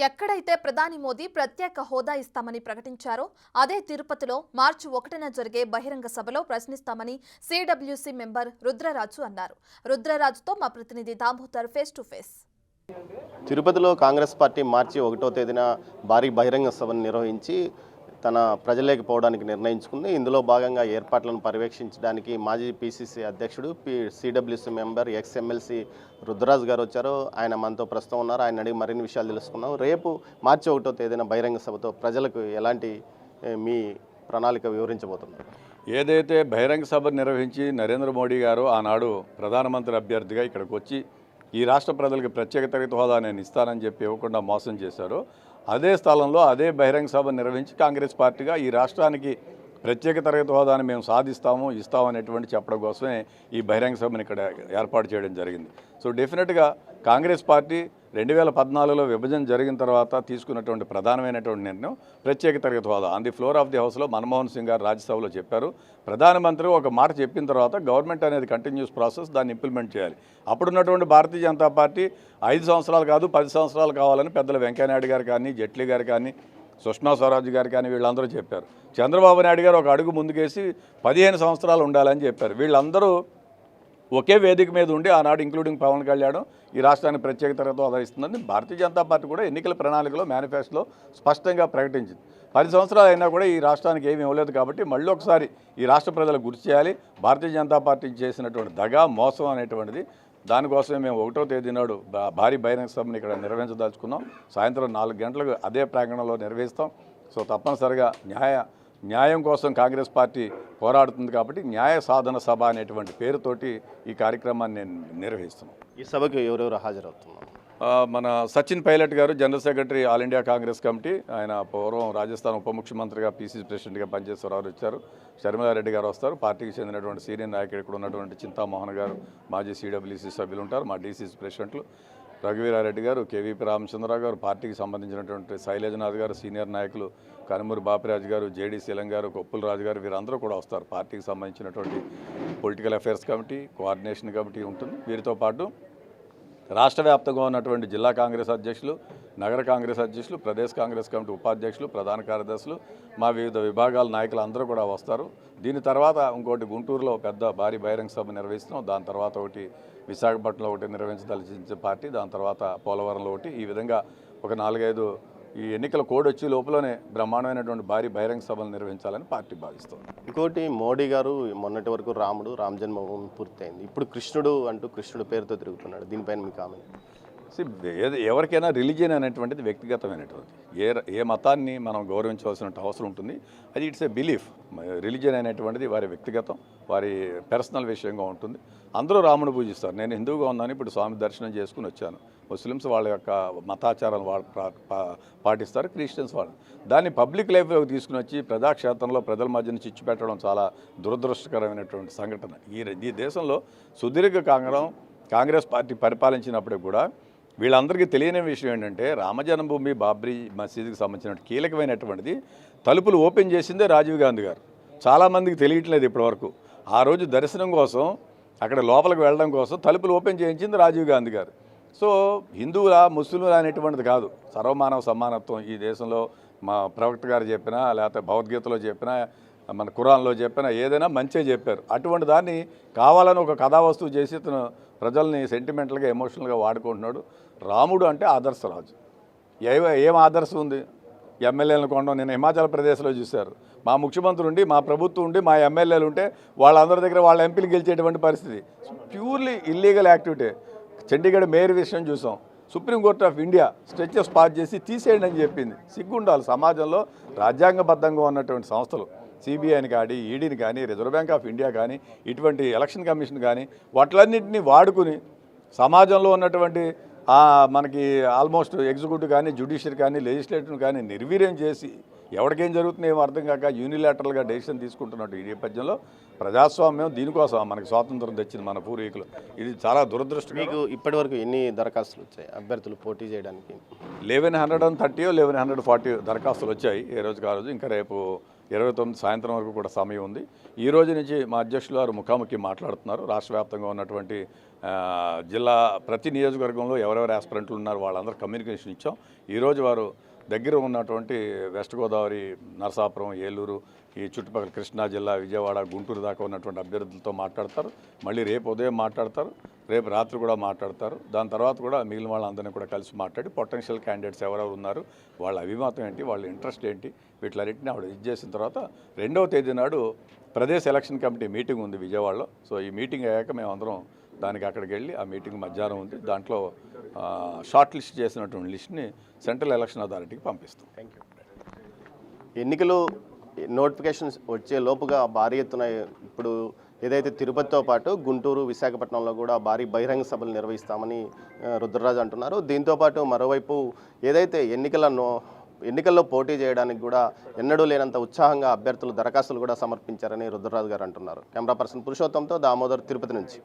ఎక్కడైతే ప్రధాని మోదీ ప్రత్యేక హోదా ఇస్తామని ప్రకటించారో అదే తిరుపతిలో మార్చి 1న జరిగే బహిరంగ సభలో ప్రశ్నిస్తామని సిడబ్ల్యూసీ మెంబర్ రుద్రరాజు అన్నారు. రుద్రరాజుతో మా ప్రతినిధి దామోదర్ ఫేస్ టు ఫేస్. తిరుపతిలో కాంగ్రెస్ పార్టీ మార్చి 1వ తేదీన భారీ బహిరంగ సభను నిర్వహించి తన ప్రజలేకి పోవడానికి నిర్ణయించుకుంది. ఇందులో భాగంగా ఏర్పాట్లను పర్యవేక్షించడానికి మాజీ పీసీసీ అధ్యక్షుడు సిడబ్ల్యూసీ మెంబర్ ఎమ్మెల్సీ రుద్రరాజు గారు వచ్చారు. ఆయన మనతో ప్రస్తుతం ఉన్నారు. ఆయన అడిగి మరిన్ని విషయాలు తెలుసుకున్నాం. రేపు మార్చి 1వ తేదీన బహిరంగ సభతో ప్రజలకు ఎలాంటి మీ ప్రణాళిక వివరించబోతున్నారు? ఏదైతే బహిరంగ సభ నిర్వహించి నరేంద్ర మోడీ గారు ఆనాడు ప్రధానమంత్రి అభ్యర్థిగా ఇక్కడికి వచ్చి ఈ రాష్ట్ర ప్రజలకు ప్రత్యేక తరగతి హోదా నేను ఇస్తానని చెప్పి ఇవ్వకుండా మోసం చేశారు. అదే స్థలంలో అదే బహిరంగ సభ నిర్వహించి కాంగ్రెస్ పార్టీగా ఈ రాష్ట్రానికి ప్రత్యేక తరగతి హోదాని మేము ఇస్తామనేటువంటి చెప్పడం కోసమే ఈ బహిరంగ సభను ఇక్కడ ఏర్పాటు చేయడం జరిగింది. సో డెఫినెట్గా కాంగ్రెస్ పార్టీ 2014లో విభజన జరిగిన తర్వాత తీసుకున్నటువంటి ప్రధానమైనటువంటి నిర్ణయం ప్రత్యేక తరగతి హోదా. On the floor of the హౌస్లో మన్మోహన్ సింగ్ గారు రాజ్యసభలో చెప్పారు. ప్రధానమంత్రి ఒక మాట చెప్పిన తర్వాత గవర్నమెంట్ అనేది కంటిన్యూస్ ప్రాసెస్, దాన్ని ఇంప్లిమెంట్ చేయాలి. అప్పుడున్నటువంటి భారతీయ జనతా పార్టీ 5 సంవత్సరాలు కాదు 10 సంవత్సరాలు కావాలని పెద్దలు వెంకయ్యనాయుడు గారు కానీ, జైట్లీ గారు కానీ, సుష్మా స్వరాజ్ గారు కానీ వీళ్ళందరూ చెప్పారు. చంద్రబాబు నాయుడు గారు ఒక అడుగు ముందుకేసి 15 సంవత్సరాలు ఉండాలని చెప్పారు. వీళ్ళందరూ ఒకే వేదిక మీద ఉండి ఆనాడు ఇంక్లూడింగ్ పవన్ కళ్యాణ్ ఈ రాష్ట్రానికి ప్రత్యేక తరగతి హోదా ఇస్తుందని భారతీయ జనతా పార్టీ కూడా ఎన్నికల ప్రణాళికలో మేనిఫెస్టోలో స్పష్టంగా ప్రకటించింది. 10 సంవత్సరాలు అయినా కూడా ఈ రాష్ట్రానికి ఏమీ ఇవ్వలేదు. కాబట్టి మళ్ళీ ఒకసారి ఈ రాష్ట్ర ప్రజలకు గుర్తు చేయాలి. భారతీయ జనతా పార్టీ చేసినటువంటి దగా మోసం అనేటువంటిది. దానికోసమే మేము 1వ తేదీ నాడు భారీ బహిరంగ సభను ఇక్కడ నిర్వహించదలుచుకున్నాం. సాయంత్రం 4 గంటలకు అదే ప్రాంగణంలో నిర్వహిస్తాం. సో తప్పనిసరిగా న్యాయం కోసం కాంగ్రెస్ పార్టీ పోరాడుతుంది. కాబట్టి న్యాయ సాధన సభ అనేటువంటి పేరుతోటి ఈ కార్యక్రమాన్ని నేను నిర్వహిస్తున్నాం. ఈ సభకు ఎవరెవరు హాజరవుతున్నారు? మన సచిన్ పైలట్ గారు, general secretary all India Congress committee, ఆయన పూర్వం రాజస్థాన్ ఉప ముఖ్యమంత్రిగా పీసీసీ ప్రెసిడెంట్గా పనిచేసేవారు వచ్చారు. షర్మిలారెడ్డి గారు వస్తారు. పార్టీకి చెందినటువంటి సీనియర్ నాయకుడు ఇక్కడ ఉన్నటువంటి చింతామోహన్ గారు, మాజీ సిడబ్ల్యూసీ సభ్యులు ఉంటారు. మా డీసీసీ ప్రెసిడెంట్లు రఘువీరారెడ్డి గారు, కేవీపీ రామచంద్రరావు గారు, పార్టీకి సంబంధించినటువంటి శైలజనాథ్ గారు, సీనియర్ నాయకులు కనుమూరి బాపిరాజు గారు, జేడీ శీలం గారు, కొప్పుల రాజు గారు వీరందరూ కూడా వస్తారు. పార్టీకి సంబంధించినటువంటి political affairs committee, coordination committee ఉంటుంది. వీరితో పాటు రాష్ట్ర వ్యాప్తంగా ఉన్నటువంటి జిల్లా కాంగ్రెస్ అధ్యక్షులు, నగర కాంగ్రెస్ అధ్యక్షులు, ప్రదేశ్ కాంగ్రెస్ కమిటీ ఉపాధ్యక్షులు, ప్రధాన కార్యదర్శులు, మా వివిధ విభాగాల నాయకులు అందరూ కూడా వస్తారు. దీని తర్వాత ఇంకోటి గుంటూరులో పెద్ద భారీ బహిరంగ సభ నిర్వహిస్తున్నాం. దాని తర్వాత ఒకటి విశాఖపట్నంలో ఒకటి నిర్వహించదలిచిన పార్టీ, దాని తర్వాత పోలవరంలో ఒకటి. ఈ విధంగా ఒక 4-5 ఈ ఎన్నికల కోడ్ వచ్చే లోపలనే బ్రహ్మాండమైనటువంటి భారీ బహిరంగ సభలు నిర్వహించాలని పార్టీ భావిస్తుంది. ఇంకోటి, మోడీ గారు మొన్నటి వరకు రాముడు, రామ జన్మభూమి పూర్తయింది. ఇప్పుడు కృష్ణుడు అంటూ కృష్ణుడు పేరుతో తిరుగుతున్నాడు. దీనిపైన మీ కామెంట్? ఎవరికైనా రిలీజియన్ అనేటువంటిది వ్యక్తిగతమైనటువంటి ఏ మతాన్ని మనం గౌరవించవలసిన అవసరం ఉంటుంది. అది ఇట్స్ ఏ బిలీఫ్. రిలీజియన్ అనేటువంటిది వారి వ్యక్తిగతం, వారి పర్సనల్ విషయంగా ఉంటుంది. అందరూ రాముడు పూజిస్తారు. నేను హిందువుగా ఉన్నాను, ఇప్పుడు స్వామి దర్శనం చేసుకుని వచ్చాను. ముస్లిమ్స్ వాళ్ళ యొక్క మతాచారాలను పాటిస్తారు, క్రిస్టియన్స్ వాళ్ళు దాన్ని పబ్లిక్ లైఫ్లోకి తీసుకుని వచ్చి ప్రజాక్షేత్రంలో ప్రజల మధ్యన చిచ్చు పెట్టడం చాలా దురదృష్టకరమైనటువంటి సంఘటన. ఈ దేశంలో సుదీర్ఘ కాంగ్రెస్ పార్టీ పరిపాలించినప్పుడు కూడా వీళ్ళందరికీ తెలియని విషయం ఏంటంటే, రామజన్మభూమి బాబ్రీ మసీదుకి సంబంధించిన కీలకమైనటువంటిది తలుపులు ఓపెన్ చేసిందే రాజీవ్ గాంధీ గారు. చాలామందికి తెలియట్లేదు ఇప్పటివరకు. ఆ రోజు దర్శనం కోసం అక్కడ లోపలికి వెళ్ళడం కోసం తలుపులు ఓపెన్ చేయించింది రాజీవ్ గాంధీ గారు. సో హిందువుల ముస్లింల అనేటువంటిది కాదు, సర్వమానవ సమానత్వం ఈ దేశంలో మా ప్రవక్త గారు చెప్పినా, లేకపోతే భగవద్గీతలో చెప్పినా, మన ఖురాన్లో చెప్పినా ఏదైనా మంచిగా చెప్పారు. అటువంటి దాన్ని కావాలని ఒక కథా వస్తువు చేసి ఇతను ప్రజల్ని సెంటిమెంటల్గా, ఎమోషనల్గా వాడుకుంటున్నాడు. రాముడు అంటే ఆదర్శరాజు. ఏం ఆదర్శం ఉంది? ఎమ్మెల్యేలను కొనడం నేను హిమాచల్ ప్రదేశ్లో చూశారు. మా ముఖ్యమంత్రి ఉండి, మా ప్రభుత్వం ఉండి, మా ఎమ్మెల్యేలు ఉంటే వాళ్ళందరి దగ్గర వాళ్ళ ఎంపీలు గెలిచేటువంటి పరిస్థితి. Purely illegal activity. Chandigarh mayor విషయం చూసాం. Supreme court of India stretches pass చేసి తీసేయండి అని చెప్పింది. సిగ్గుండాలి సమాజంలో. రాజ్యాంగబద్ధంగా ఉన్నటువంటి సంస్థలు, సిబిఐని కానీ, ఈడీని కానీ, రిజర్వ్ బ్యాంక్ ఆఫ్ ఇండియా కానీ, ఇటువంటి ఎలక్షన్ కమిషన్ కానీ వాటిలన్నింటినీ వాడుకుని సమాజంలో ఉన్నటువంటి మనకి ఆల్మోస్ట్ ఎగ్జిక్యూటివ్ కానీ, జ్యుడిషియరీ కానీ, లెజిస్లేటివ్ కానీ నిర్వీర్యం చేసి ఎవరికేం జరుగుతుందో ఏమో అర్థం కాక యూనిలాటరల్గా డెసిషన్ తీసుకుంటున్నట్టు ఈ నేపథ్యంలో ప్రజాస్వామ్యం దీనికోసం మనకి స్వాతంత్రం తెచ్చింది మన పూర్వీకులు. ఇది చాలా దురదృష్టం. మీకు ఇప్పటివరకు ఎన్ని దరఖాస్తులు వచ్చాయి అభ్యర్థులు పోటీ చేయడానికి? 1130 1140 దరఖాస్తులు వచ్చాయి ఏ రోజుకి ఆ రోజు. ఇంకా రేపు 29 సాయంత్రం వరకు కూడా సమయం ఉంది. ఈ రోజు నుంచి మా అధ్యక్షులు వారు ముఖాముఖి మాట్లాడుతున్నారు. రాష్ట్ర వ్యాప్తంగా ఉన్నటువంటి జిల్లా ప్రతి నియోజకవర్గంలో ఎవరెవరు ఆస్పిరెంట్లు ఉన్నారు వాళ్ళందరూ కమ్యూనికేషన్ ఇచ్చాం. ఈరోజు వారు దగ్గర ఉన్నటువంటి వెస్ట్ గోదావరి, నరసాపురం, ఏలూరు, ఈ చుట్టుపక్కల కృష్ణా జిల్లా, విజయవాడ, గుంటూరు దాకా ఉన్నటువంటి అభ్యర్థులతో మాట్లాడతారు. మళ్ళీ రేపు ఉదయం మాట్లాడతారు, రేపు రాత్రి కూడా మాట్లాడతారు. దాని తర్వాత కూడా మిగిలిన వాళ్ళందరినీ కూడా కలిసి మాట్లాడి పొటెన్షియల్ క్యాండిడేట్స్ ఎవరెవరు ఉన్నారు, వాళ్ళ అభిమతం ఏంటి, వాళ్ళ ఇంట్రెస్ట్ ఏంటి, వీటిలన్నింటినీ ఆవిడ ఇది చేసిన తర్వాత 2వ తేదీ నాడు ప్రదేశ్ ఎలక్షన్ కమిటీ మీటింగ్ ఉంది విజయవాడలో. సో ఈ మీటింగ్ అయ్యాక మేమందరం దానికి అక్కడికి వెళ్ళి ఆ మీటింగ్ మధ్యాహ్నం ఉంది. దాంట్లో షార్ట్ లిస్ట్ చేసినటువంటి లిస్ట్ని సెంట్రల్ ఎలక్షన్ అథారిటీకి పంపిస్తాం. Thank you. ఎన్నికలు నోటిఫికేషన్స్ వచ్చే లోపుగా భారీ ఎత్తున ఇప్పుడు ఏదైతే తిరుపతితో పాటు గుంటూరు, విశాఖపట్నంలో కూడా భారీ బహిరంగ సభలు నిర్వహిస్తామని రుద్రరాజు అంటున్నారు. దీంతోపాటు మరోవైపు ఏదైతే ఎన్నికల్లో పోటీ చేయడానికి కూడా ఎన్నడూ లేనంత ఉత్సాహంగా అభ్యర్థులు దరఖాస్తులు కూడా సమర్పించారని రుద్రరాజు గారు అంటున్నారు. కెమెరా పర్సన్ పురుషోత్తంతో దామోదర్, తిరుపతి నుంచి.